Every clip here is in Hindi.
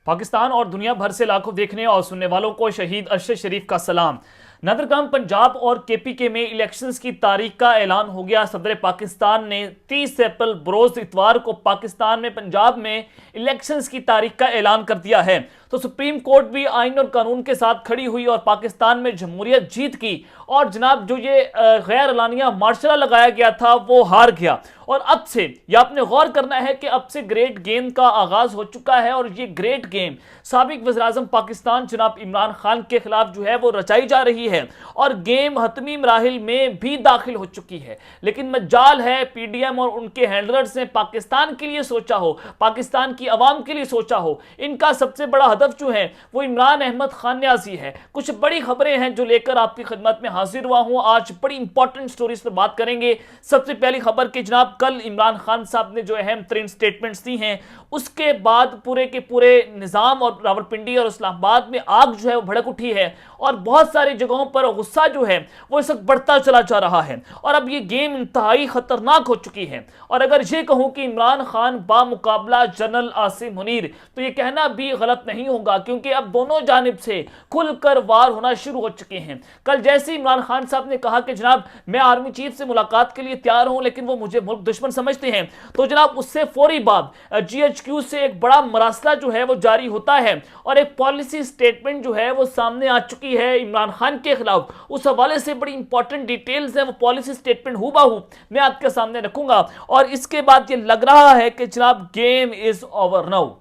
पाकिस्तान और दुनिया भर से लाखों देखने और सुनने वालों को शहीद अरशद शरीफ का सलाम। नदरकम पंजाब और केपीके में इलेक्शंस की तारीख का ऐलान हो गया। सदर पाकिस्तान ने 30 अप्रैल बरोज इतवार को पाकिस्तान में पंजाब में इलेक्शंस की तारीख का ऐलान कर दिया है। तो सुप्रीम कोर्ट भी आइन और कानून के साथ खड़ी हुई और पाकिस्तान में जमहूरियत जीत की। और जनाब जो ये गैर एलानिया मार्शल लगाया गया था वो हार गया। और अब से यह आपने गौर करना है कि अब से ग्रेट गेम का आगाज हो चुका है। और ये ग्रेट गेम साबिक वज़ीर-ए-आज़म पाकिस्तान जनाब इमरान खान के खिलाफ जो है वो रचाई जा रही है और गेम हतमी मराहिल में भी दाखिल हो चुकी है। लेकिन मजाल है पीडीएम और उनके हैंडलर्स ने पाकिस्तान के लिए सोचा हो, पाकिस्तान की आवाम के लिए सोचा हो। इनका सबसे बड़ा हदफ जो है वो इमरान अहमद खान न्याज़ी है। कुछ बड़ी खबरें हैं जो लेकर आपकी खिदमत में हाजिर हुआ हूं। आज बड़ी इंपॉर्टेंट स्टोरीज पर बात करेंगे। सबसे पहली खबर कि जनाब कल इमरान खान साहब ने जो अहम तरीन स्टेटमेंट्स दी हैं, उसके बाद पूरे के पूरे निजाम और रावलपिंडी और इस्लामाबाद में आग जो है वो भड़क उठी है और बहुत सारी जगहों पर गुस्सा जो है वो इस वक्त बढ़ता चला जा रहा है। और अब ये गेम इंतहाई खतरनाक हो चुकी है। और अगर ये कहूं कि इमरान खान बामुकाबला जनरल आसिम मुनीर, तो ये कहना भी गलत नहीं होगा, क्योंकि अब दोनों जानिब से खुलकर वार होना शुरू हो चुके हैं। कल जैसे इमरान खान साहब ने कहा कि जनाब मैं आर्मी चीफ से मुलाकात के लिए तैयार हूं, लेकिन वो मुझे मुल्क दुश्मन समझते हैं, तो जनाब उससे फौरी बाद जीएचक्यू से एक बड़ा मरासला जो है वो जारी होता है और एक पॉलिसी स्टेटमेंट जो है वो सामने आ चुकी है इमरान खान के खिलाफ। उस हवाले से बड़ी इंपॉर्टेंट डिटेल्स है, वो पॉलिसी स्टेटमेंट हूबहू मैं आपके सामने रखूंगा। और इसके बाद ये लग रहा है कि जनाब गेम इज ओवर नाउ।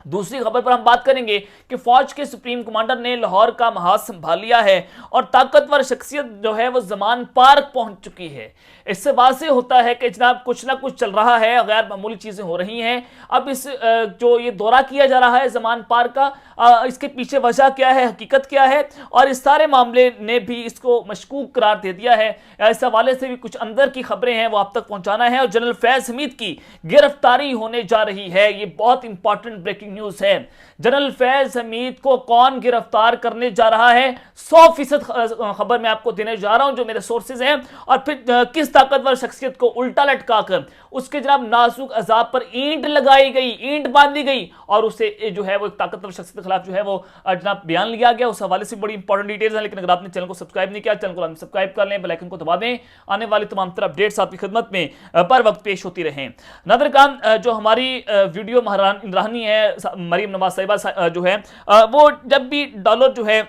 दूसरी खबर पर हम बात करेंगे कि फौज के सुप्रीम कमांडर ने लाहौर का महाज संभाल लिया है और ताकतवर शख्सियत जो है वो जमान पार्क पहुंच चुकी है। इससे वाज़ेह होता है कि जनाब कुछ ना कुछ चल रहा है, गैर मामूली चीजें हो रही हैं। अब इस जो ये दौरा किया जा रहा है जमान पार्क का, इसके पीछे वजह क्या है, हकीकत क्या है, और इस सारे मामले ने भी इसको मशकूक करार दे दिया है। इस हवाले से भी कुछ अंदर की खबरें हैं वो आप तक पहुंचाना है। और जनरल फैज हमीद की गिरफ्तारी होने जा रही है, ये बहुत इंपॉर्टेंट ब्रेकिंग न्यूज है। जनरल फैज हमीद को कौन गिरफ्तार करने जा रहा है, 100% खबर मैं आपको देने जा रहा हूं जो मेरे सोर्सेज हैं। और फिर किस ताकतवर शख्सियत को उल्टा लटकाकर उसके जनाब नाजुक अजाब पर ईंट लगाई गई, ईंट बांधी गई और उसे जो है वो एक ताकतवर शख्सियत के खिलाफ जो है वो जनाब बयान लिया गया। उस हवाले से बड़ी इंपॉर्टेंट डिटेल्स हैं। लेकिन अगर आपने चैनल को सब्सक्राइब नहीं किया, चैनल को सब्सक्राइब कर लें, बेल आइकन को दबा दें। आने वाली तमाम तरह अपडेट्स आपकी खिदमत में पर वक्त पेश होती रहें। नदरकाम जो हमारी वीडियो महारानी है मरीम नवाज साहिबा जो है, वो जब भी डॉलर जो है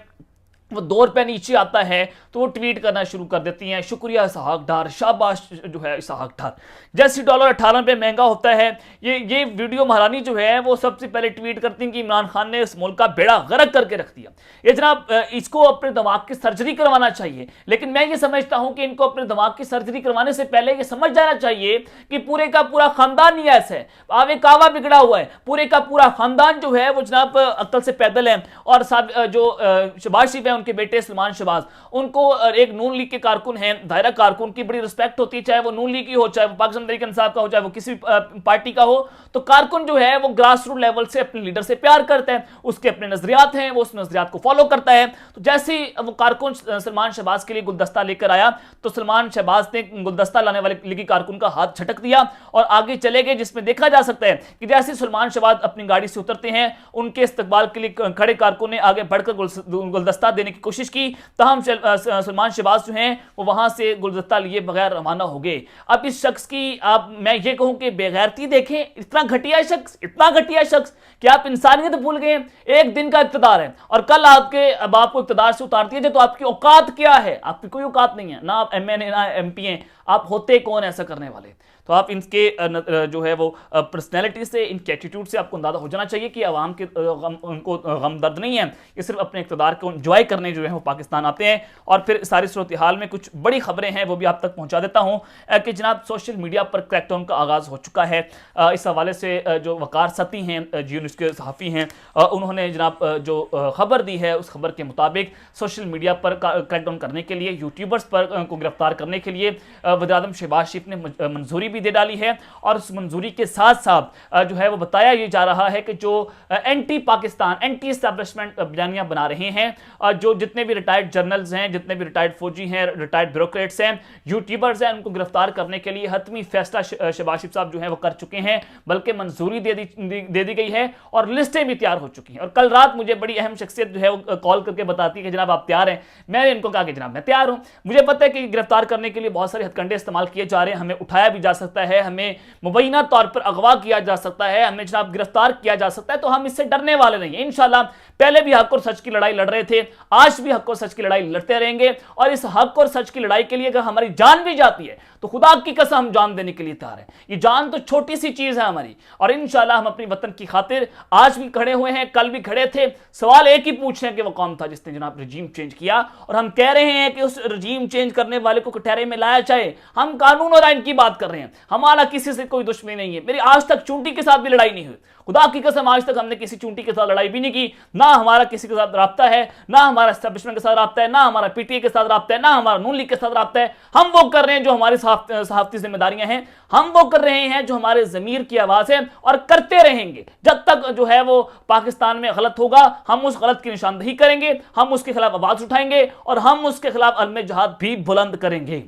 वो 2 रुपये नीचे आता है तो वो ट्वीट करना शुरू कर देती हैं, शुक्रिया इसहाक डार, शाबाश जो है इसहाक डार। जैसे डॉलर 18 रुपये महंगा होता है, ये वीडियो महारानी जो है वो सबसे पहले ट्वीट करती हैं कि इमरान खान ने इस मुल्क का बेड़ा गर्क करके रख दिया। ये जनाब इसको अपने दिमाग की सर्जरी करवाना चाहिए। लेकिन मैं ये समझता हूं कि इनको अपने दिमाग की सर्जरी करवाने से पहले ये समझ जाना चाहिए कि पूरे का पूरा खानदान ही ऐसा है, आवे कावा बिगड़ा हुआ है। पूरे का पूरा खानदान जो है वो जनाब अक्ल से पैदल है। और जो शहबाज शरीफ है, उनके बेटे सलमान शहबाज, उनको एक नून लीग के कारकुन हैं, दायरा कारकुन की बड़ी रिस्पेक्ट होती है, चाहे वो नून लीग की हो, चाहे वो पाकिस्तान तहरीक इंसाफ का हो, चाहे वो किसी पार्टी का हो। तो कारकुन जो है वो ग्रास रूट लेवल से अपने लीडर से प्यार करता है, उसके अपने नजरियात हैं, वो उस नजरियात को फॉलो करता है। तो जैसे ही वो कारकुन सलमान शहबाज के लिए गुलदस्ता लेकर आया तो सलमान शहबाज ने गुलदस्ता लाने वाले लीगी कारकुन का हाथ झटक दिया और आगे चले गए, जिसमें देखा जा सकता है कि जैसे सलमान शहबाज अपनी गाड़ी से उतरते हैं, उनके इस्तकबाल के लिए खड़े कारकुन ने आगे बढ़कर गुलदस्ता देने की कोशिश की। तहम सलमान शहबाज जो हैं वो वहां से गुलदस्ता लिए बगैर रवाना हो गए। अब इस शख्स की मैं ये कहूं कि बेगैरती देखें, इतना घटिया शख्स कि आप इंसानियत भूल गए। एक दिन का इक़्तिदार है और कल अब आपको इक़्तिदार से उतार दिया जाए तो आपकी औकात क्या है? आपकी कोई औकात नहीं है, ना आप एमएन है ना एमपी हैं, आप होते कौन ऐसा करने वाले? तो आप इनके जो है वो पर्सनैलिटी से, इनके एटीट्यूड से आपको अंदाजा हो जाना चाहिए कि आवाम के उनको गम दर्द नहीं है, ये सिर्फ अपने इक़्तिदार को एंजॉय करने जो है वो पाकिस्तान आते हैं। और फिर सारी सूरत हाल में कुछ बड़ी खबरें हैं वो भी आप तक पहुंचा देता हूं कि जनाब सोशल मीडिया पर क्रैकडाउन का आगाज़ हो चुका है। इस हवाले से जो वकार सती हैं, जियो न्यूज़ के सहाफ़ी हैं, उन्होंने जनाब जो खबर दी है उस खबर के मुताबिक सोशल मीडिया पर क्रैकडाउन करने के लिए, यूट्यूबर्स पर को गिरफ्तार करने के लिए वज़ीर-ए-आज़म शहबाज शरीफ ने मंजूरी दे डाली है। और उस मंजूरी के साथ साथ जो है वो बताया ये जा रहा है कि जो एंटी पाकिस्तान, एंटी एस्टैब्लिशमेंट बयानियां बना रहे हैं, जो जितने भी रिटायर्ड जर्नल्स हैं, जितने भी रिटायर्ड फौजी हैं, रिटायर्ड ब्यूरोक्रेट्स हैं, यूट्यूबर्स हैं, उनको गिरफ्तार करने के लिए हतमी फैसला शहबाज शरीफ साहब जो है वो कर चुके हैं, बल्कि मंजूरी दे दी गई है और लिस्टें भी तैयार हो चुकी हैं। और कल रात मुझे बड़ी अहम शख्सियत जो है वो कॉल करके बताती है कि जनाब आप तैयार हैं। मैंने इनको कहा कि जनाब मैं तैयार हूं, मुझे पता है कि गिरफ्तार करने के लिए बहुत सारे हथकंडे इस्तेमाल किए जा रहे हैं, हमें उठाया भी जा सकता है, हमें मुबैना तौर पर अगवा किया जा सकता है, हमें जनाब गिरफ्तार किया जा सकता है, तो हम इससे डरने वाले नहीं है। इंशाल्लाह पहले भी हक और सच की लड़ाई लड़ रहे थे, आज भी हक और सच की लड़ाई लड़ते रहेंगे और इस हक और सच की लड़ाई के लिए अगर हमारी जान भी जाती है तो खुदा की कसम हम जान देने के लिए तैयार हैं। ये जान तो छोटी सी चीज है हमारी, और इंशाल्लाह हम अपनी वतन की खातिर आज भी खड़े हुए हैं, कल भी खड़े थे। सवाल एक ही पूछ रहे हैं कि वो कौन था जिसने जनाब रजीम चेंज किया, और हम कह रहे हैं कि उस रजीम चेंज करने वाले को कटहरे में लाया जाए। हम कानून और आइन की बात कर रहे हैं, हमारा किसी से कोई दुश्मनी नहीं है। मेरी आज तक चूंटी के साथ भी लड़ाई नहीं हुई, खुदा की कसम आज तक हमने किसी चूंटी के साथ लड़ाई भी नहीं की, ना हमारा किसी के साथ राब्ता है, ना हमारा एस्टेब्लिशमेंट के साथ राब्ता है, ना हमारा पीटीए के साथ राब्ता है, ना हमारा नून लीग के साथ राब्ता है। हम वो कर रहे हैं जो हमारी सहाफती जिम्मेदारियां हैं, हम वो कर रहे हैं जो हमारे ज़मीर की आवाज़ है, और करते रहेंगे जब तक जो है वो पाकिस्तान में गलत होगा। हम उस गलत की निशानदही करेंगे, हम उसके खिलाफ आवाज़ उठाएंगे और हम उसके खिलाफ अलम जहाद भी बुलंद करेंगे।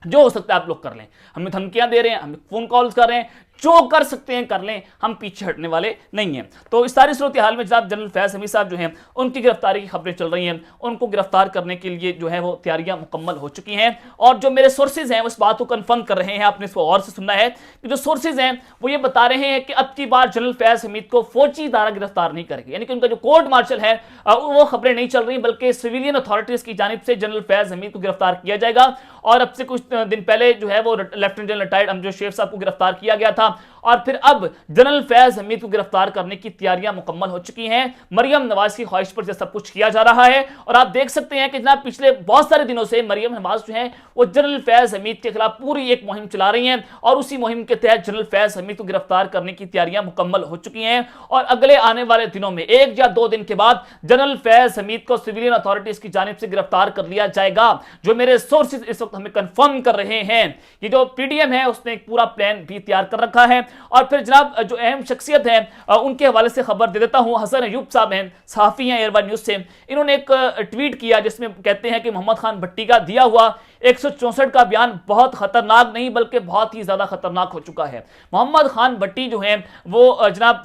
जो हो सकता है आप लोग कर लें, हमें धमकियां दे रहे हैं, हमें फोन कॉल्स कर रहे हैं, जो कर सकते हैं कर लें, हम पीछे हटने वाले नहीं हैं। तो इस सारी सूरत हाल में जनाब जनरल फैज हमीद साहब जो हैं उनकी गिरफ्तारी की खबरें चल रही हैं, उनको गिरफ्तार करने के लिए जो है वो तैयारियां मुकम्मल हो चुकी हैं। और जो मेरे सोर्सेज हैं वो इस बात को कंफर्म कर रहे हैं, आपने इसको और से सुनना है कि जो सोर्सेज हैं वो ये बता रहे हैं कि अब की बार जनरल फैज हमीद को फौजी इदारा गिरफ्तार नहीं करेंगे, यानी कि उनका जो कोर्ट मार्शल है वो खबरें नहीं चल रही, बल्कि सिविलियन अथॉरिटीज की जानिब से जनरल फैज हमीद को गिरफ्तार किया जाएगा। और अब से कुछ दिन पहले जो है वो lieutenant general retired Amjad Sheikh साहब को गिरफ्तार किया गया था, और फिर अब जनरल फैज हमीद को गिरफ्तार करने की तैयारियां मुकम्मल हो चुकी हैं। मरियम नवाज की ख्वाहिश पर सब कुछ किया जा रहा है, और आप देख सकते हैं कि जनाब पिछले बहुत सारे दिनों से मरियम नवाज जो है वो जनरल फैज हमीद के खिलाफ पूरी एक मुहिम चला रही हैं, और उसी मुहिम के तहत जनरल फैज हमीद को गिरफ्तार करने की तैयारियां मुकम्मल हो चुकी हैं। और अगले आने वाले दिनों में 1 या 2 दिन के बाद जनरल फैज हमीद को सिविलियन अथॉरिटीज की जानिब से गिरफ्तार कर लिया जाएगा, जो मेरे सोर्सेज इस वक्त हमें कंफर्म कर रहे हैं। ये जो पीडीएम है उसने एक पूरा प्लान भी तैयार कर रखा है। और फिर जनाब जो अहम शख्सियत है उनके हवाले से खबर दे देता हूं। हसन अयूब साहब हैं, सहाफी हैं एयरवा न्यूज से, इन्होंने एक ट्वीट किया जिसमें कहते हैं कि मोहम्मद खान भट्टी का दिया हुआ 164 का बयान बहुत खतरनाक नहीं बल्कि बहुत ही ज्यादा खतरनाक हो चुका है। मोहम्मद खान भट्टी जो हैं वो जनाब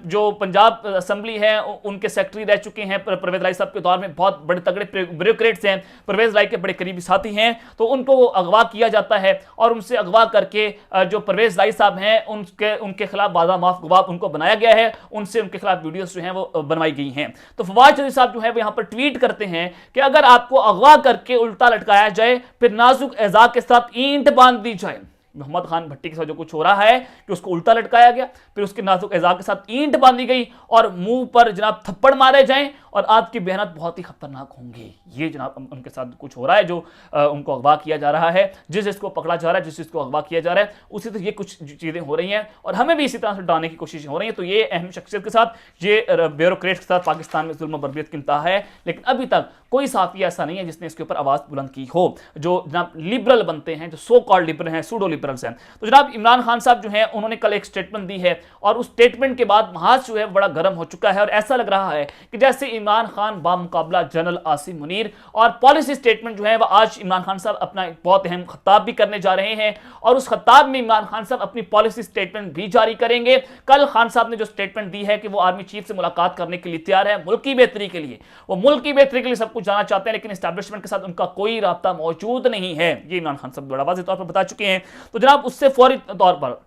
जो पंजाब असेंबली है उनके सेक्रेटरी रह चुके हैं परवेज राय साहब के दौर में, बहुत बड़े तगड़े ब्यूरोक्रेट्स हैं, परवेज राय के बड़े करीबी साथी हैं। तो उनको अगवा किया जाता है और उनसे अगवा करके जो परवेज राय साहब हैं उनके खिलाफ बादा माफ गवाह उनको बनाया गया है, उनसे उनके खिलाफ वीडियोस जो हैं वो बनवाई गई हैं। तो फवाद चौधरी साहब जो है वो यहाँ पर ट्वीट करते हैं कि अगर आपको अगवा करके उल्टा लटकाया जाए फिर नाजुक एज़ा के साथ ईंट बांध दी जाए। मोहम्मद खान भट्टी के साथ जो कुछ हो रहा है कि उसको उल्टा लटकाया गया, फिर उसके नाजुक एज़ा के साथ ईंट बांधी गई और मुंह पर जनाब थप्पड़ मारे जाएं और आज की बेहनत बहुत ही खतरनाक होंगे। ये जनाब उनके साथ कुछ हो रहा है, जो उनको अगवा किया जा रहा है, जिस जिसको पकड़ा जा रहा है, जिस जिसको अगवा किया जा रहा है, उसी तरह ये कुछ चीज़ें हो रही हैं और हमें भी इसी तरह से डालने की कोशिश हो रही है। तो ये अहम शख्सियत के साथ, ये ब्यूरोक्रेट्स के साथ पाकिस्तान में जुल्म बर्बियत की इंतहा है, लेकिन अभी तक कोई साफी ऐसा नहीं है जिसने इसके ऊपर आवाज़ बुलंद की हो, जो जनाब लिबरल बनते हैं, जो सो कॉल्ड लिबरल हैं, सूडो लिबरल्स हैं। तो जनाब इमरान खान साहब जो हैं उन्होंने कल एक स्टेटमेंट दी है और उस स्टेटमेंट के बाद महाज जो है बड़ा गर्म हो चुका है और ऐसा लग रहा है कि जैसे इमरान खान बामुकाबला जनरल आसिम मुनीर, और पॉलिसी स्टेटमेंट जो है वह आज इमरान खान साहब अपना एक बहुत अहम खिताब भी करने जा रहे हैं और उस खिताब में इमरान खान साहब अपनी पॉलिसी स्टेटमेंट भी जारी करेंगे। कल खान साहब ने जो स्टेटमेंट दी है कि वो आर्मी चीफ से मुलाकात करने के लिए तैयार है, मुल्क की बेहतरी के लिए, वो मुल्क की बेहतरी के लिए सब कुछ जाना चाहते हैं, लेकिन एस्टैब्लिशमेंट के साथ उनका कोई राब्ता मौजूद नहीं है, ये इमरान खान साहब बड़ा वाज़ेह तौर पर बता चुके हैं। तो जनाब उससे फौरी तौर पर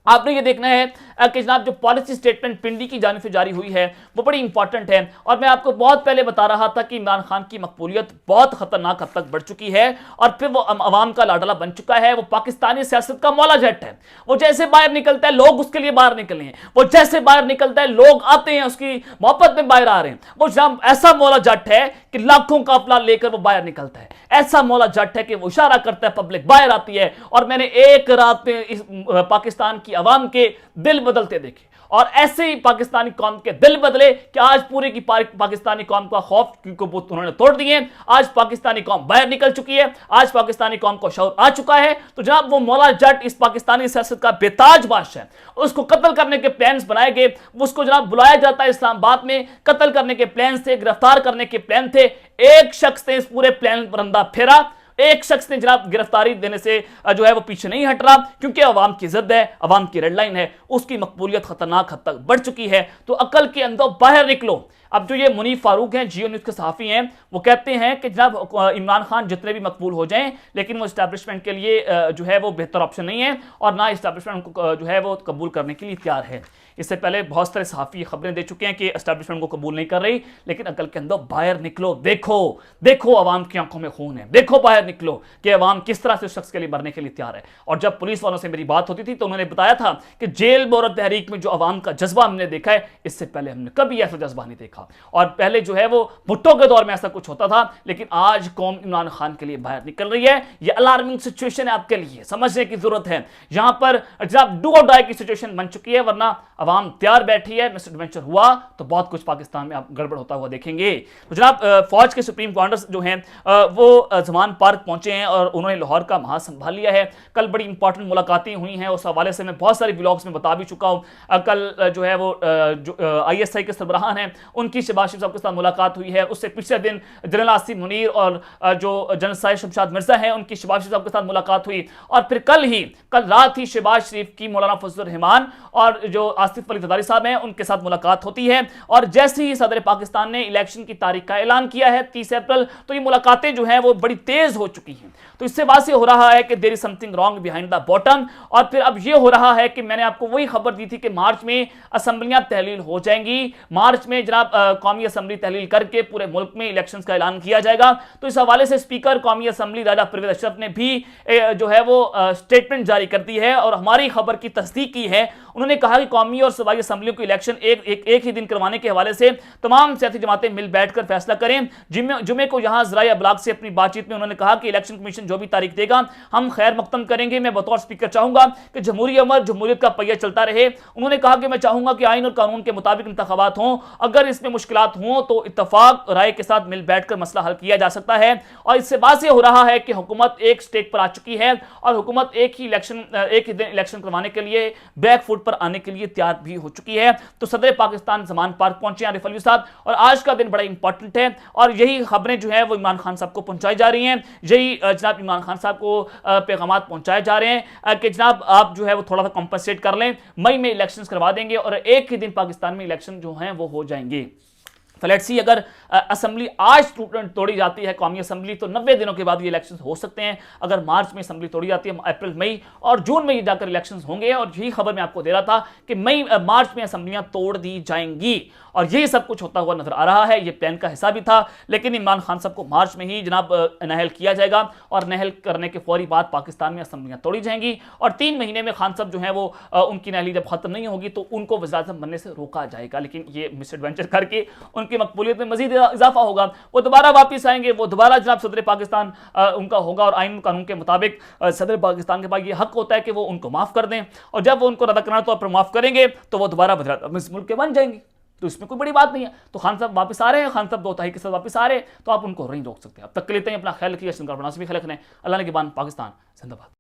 आपने ये देखना है कि जनाब जो पॉलिसी स्टेटमेंट पिंडी की जानिब से जारी हुई है वो बड़ी इंपॉर्टेंट है और मैं आपको बहुत पहले बता रहा था कि इमरान खान की मकबूलियत बहुत खतरनाक हद तक बढ़ चुकी है और फिर वो अवाम का लाडला बन चुका है। वो पाकिस्तानी सियासत का मौला जट है, वो जैसे बाहर निकलता है लोग उसके लिए बाहर निकले हैं, वो जैसे बाहर निकलता है लोग आते हैं उसकी मोहब्बत में बाहर आ रहे हैं। वो जनाब ऐसा मौला जट है कि लाखों का अपना लेकर वो बाहर निकलता है, ऐसा मौला जट है कि वो इशारा करता है पब्लिक बाहर आती है। और मैंने एक रात में इस पाकिस्तान की अवाम के दिल बदलते देखे और ऐसे ही पाकिस्तानी कौम के दिल बदले कि आज पूरी की पाकिस्तानी कौम का खौफ क्योंकि उन्होंने तोड़ दिए। आज पाकिस्तानी कौम बाहर निकल चुकी है, आज पाकिस्तानी कौम को शऊर आ चुका है। तो जनाब वो मौला जट इस पाकिस्तानी सियासत का बेताज बादशाह है, उसको कत्ल करने के प्लान्स बनाए गए, उसको जनाब बुलाया जाता है इस्लामाबाद में, कत्ल करने के प्लान थे, गिरफ्तार करने के प्लान थे। एक शख्स ने इस पूरे प्लान पर अंधा फेरा, एक शख्स ने जनाब गिरफ्तारी देने से जो है वो पीछे नहीं हट रहा, क्योंकि अवाम की जिद है, अवाम की रेड लाइन है, उसकी मकबूलियत खतरनाक हद तक बढ़ चुकी है। तो अकल के अंदर बाहर निकलो। अब जो ये मुनीफ फारूक हैं, जियो न्यूज़ के सहाफ़ी हैं, वो कहते हैं कि जनाब इमरान खान जितने भी मकबूल हो जाएं, लेकिन वो इस्टेब्लिशमेंट के लिए जो है वो बेहतर ऑप्शन नहीं है और ना इस्टेब्लिशमेंट को जो है वो कबूल करने के लिए तैयार है। इससे पहले बहुत सारे सहाफ़ी खबरें दे चुके हैं कि इस्टेब्लिशमेंट को कबूल नहीं कर रही, लेकिन अकल के अंदर बाहर निकलो। देखो देखो अवाम की आंखों में खून है, देखो बाहर निकलो कि अवाम किस तरह से उस शख्स के लिए मरने के लिए तैयार है। और जब पुलिस वालों से मेरी बात होती थी तो उन्होंने बताया था कि जेल बोरो तहरीक में जो अवाम का जज्बा हमने देखा है, इससे पहले हमने कभी ऐसा जज्बा नहीं देखा। और पहले जो है वो भुट्टो के दौर में ऐसा कुछ होता था, लेकिन आज कौम इमरान खान के लिए बाहर निकल रही है। ये अलार्मिंग सिचुएशन है, आपके लिए समझने की जरूरत है। यहां पर जनाब डू और डाई की सिचुएशन बन चुकी है, वरना अवाम तैयार बैठी है। मिस एडवेंचर हुआ तो बहुत कुछ पाकिस्तान में आप गड़बड़ होता हुआ देखेंगे। तो जनाब फौज के सुप्रीम कमांडर्स जो हैं वो जमान पार्क पहुंचे हैं और उन्होंने लाहौर का महा संभाल लिया है। कल बड़ी इंपॉर्टेंट मुलाकातें हुई हैं, उस हवाले से मैं बहुत सारी ब्लॉग्स में बता भी चुका हूं। कल जो है वो जो ISI के सरबराहान हैं उनकी शहबाज शरीफ साहब के साथ मुलाकात हुई है। उससे पिछले दिन जनरल आसिफ मुनीर और जो जनरल साहिब शमशाद मिर्जा हैं उनकी शहबाज शरीफ साहब के साथ मुलाकात हुई। और फिर कल रात ही शहबाज शरीफ की मौलाना फजलुर रहमान और जो आसिफ अली जरदारी साहब हैं उनके साथ मुलाकात होती है। और जैसे ही सदर पाकिस्तान ने इलेक्शन की तारीख का ऐलान किया है 30 अप्रैल, तो ये मुलाकातें जो हैं वो बड़ी तेज हो चुकी हैं। तो इससे वाज़ेह हो रहा है कि there is something wrong behind the bottom. और फिर अब ये हो रहा है कि मैंने आपको वही खबर दी थी कि मार्च में असम्बलियां तहलील हो जाएंगी। मार्च में जनाब कौमी असम्बली तहलील करके पूरे मुल्क में इलेक्शंस का ऐलान किया जाएगा। तो इस हवाले से स्पीकर कौमी असम्बली राजा परवेज अशरफ ने भी जो है वो स्टेटमेंट जारी कर दी है और हमारी खबर की तस्दीक की है। उन्होंने कहा कि कौमी और सूबाई असम्बलियों के इलेक्शन एक ही दिन करवाने के हवाले से तमाम सियासी जमातें मिल बैठकर फैसला करें। जुमे को यहाँ ज़राए अबलाग से अपनी बातचीत में उन्होंने कहा कि इलेक्शन कमीशन जो भी तारीख देगा हम खैर मकदम करेंगे। मैं बतौर स्पीकर चाहूंगा कि जमहूरी अमर जमहूरियत का पहिया चलता रहे। उन्होंने कहा कि मैं चाहूंगा कि आइन और कानून के मुताबिक इंतखाबात हों, अगर इसमें मुश्किलात हों तो इत्तफाक राय के साथ मिल बैठकर मसला हल किया जा सकता है। और इससे वाज़ेह हो रहा है कि हुकूमत एक स्टेज पर आ चुकी है और हुकूमत एक ही दिन इलेक्शन करवाने के लिए बैक फुट पर आने के लिए तैयार भी हो चुकी है। तो सदर पाकिस्तान जमान पार्क पहुंचे आरिफ अलवी साहब और आज का दिन बड़ा इंपॉर्टेंट है और यही खबरें जो है वो इमरान खान साहब को पहुंचाई जा रही हैं। यही जनाब इमरान खान साहब को पैगाम पहुंचाए जा रहे हैं कि जनाब आप जो है वो थोड़ा सा कॉम्पनसेट कर लें, मई में इलेक्शंस करवा देंगे और एक ही दिन पाकिस्तान में इलेक्शन जो हैं वो हो जाएंगे। लेट्स सी अगर असेंबली आज तोड़ी जाती है कौमी असेंबली तो 90 दिनों के बाद ये इलेक्शंस हो सकते हैं। अगर मार्च में असेंबली तोड़ी जाती है अप्रैल मई और जून में ये जाकर इलेक्शंस होंगे। और यही खबर मैं आपको दे रहा था कि मार्च में असेंबलियां तोड़ दी जाएंगी और यही सब कुछ होता हुआ नजर आ रहा है। ये प्लान का हिस्सा भी था, लेकिन इमरान खान साहब को मार्च में ही जनाब नहल किया जाएगा और नहल करने के फौरी बाद पाकिस्तान में असेंबलियां तोड़ी जाएंगी और 3 महीने में खान साहब जो है वो उनकी नहली जब खत्म नहीं होगी तो उनको वज़ीर-ए-आज़म बनने से रोका जाएगा। लेकिन ये मिस एडवेंचर करके उनकी मकबूलियत में मजीद इजाफा होगा, वो दोबारा वापस आएंगे, वो दोबारा जनाब सदर पाकिस्तान उनका होगा और आइन कानून के मुताबिक सदर पाकिस्तान के पास ये हक होता है कि वो उनको माफ कर दें और जब वो उनको रदकरार तौर पर माफ करेंगे तो वो दोबारा वज़ीर-ए-आज़म इस मुल्क के बन जाएंगे। तो इसमें कोई बड़ी बात नहीं है। तो खान साहब वापस आ रहे हैं, खान साहब 2 तिहाई के साथ वापस आ रहे हैं, तो आप उनको नहीं रोक सकते। अब तक के लिए अपना ख्याल रखिए, भी ख्याल रखना है। अल्लाह ने के बाद पाकिस्तान जिंदाबाद।